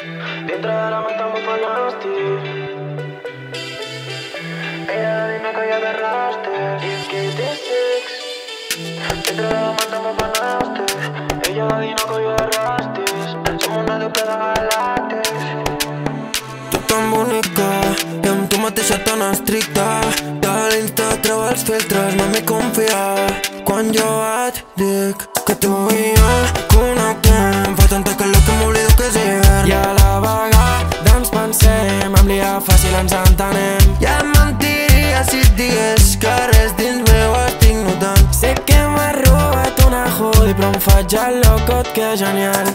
Dintre de la ment amb un fanàstic. Ella adivina que hi ha de rastres i és que té sex. Dintre de la ment amb un fanàstic. Ella adivina que hi ha de rastres. Som una dupla de galàctics. Tu tan bonica i amb tu mateixa tan estricta. De l'Insta treu els filtres, no m'hi confia. Quan jo et dic que tu i jo connectem, fa tanta calor que m'oblido que és hivern. I a la vegada ens pensem, amb l'IA fàcil ens entenem. Ja em mentiria si et digués que res dins meu estic notant. Sé que m'has robat una hoodie, però em faig el locot, que genial.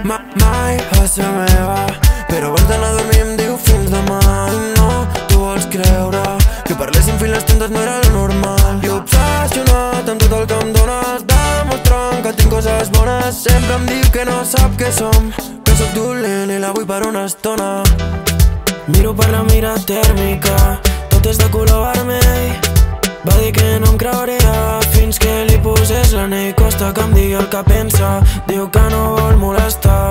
Mai va ser meva, però abans d'anar a dormir em diu fins demà. I no tu vols creure que parléssim fins les tantes no era lo normal. I obsessionat amb tot el que em dones, demostrant que tinc coses bones. Sempre em diu que no sap què som, que sóc dolent i la vull per una estona. Miro per la mira tèrmica, tot és de color vermell. Va dir que no em creuria fins que li posés l'anell. Costa que em digui el que pensa, diu que no vol molestar,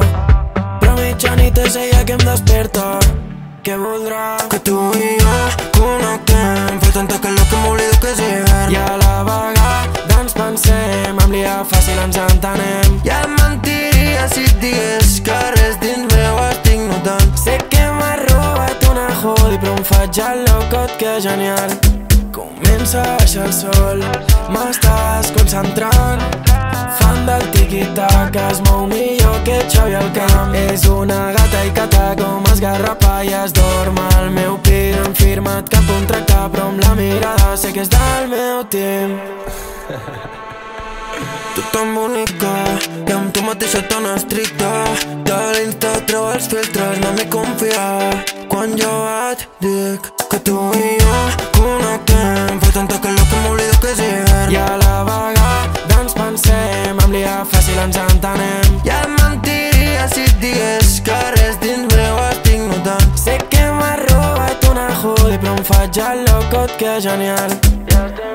però mitjanit és ella que em desperta. Què voldrà? Que tu i jo connectem, fa tanta calor que m'oblido que és hivern. I a la vegada ens pensem, amb l'IA fàcil ens entenem. Ja em mentiria si et digués que res dins meu estic notant. Sé que m'has robat una hoodie, però em faig el locot, que genial. Comença a baixar el sol, m'estàs concentrant. Fan del tiqui-tac, es mou millor que Xavi al camp. És una gata i cata com esgarrapa i es dorm al meu pit. No hem firmat cap contracte, però amb la mirada sé que és del meu team. Tu tan bonica i amb tu mateixa tan estricta. De l'Insta treu els filtres, no m'hi confia. Quan jo et dic que tu i jo connectem, fa tanta calor que m'oblido que és hivern. I a la vegada ens pensem, amb l'IA fàcil ens entenem. Ja em mentiria si et digués que res dins meu estic notant. Sé que m'has robat una hoodie, però em faig el locot, que genial. Ja estem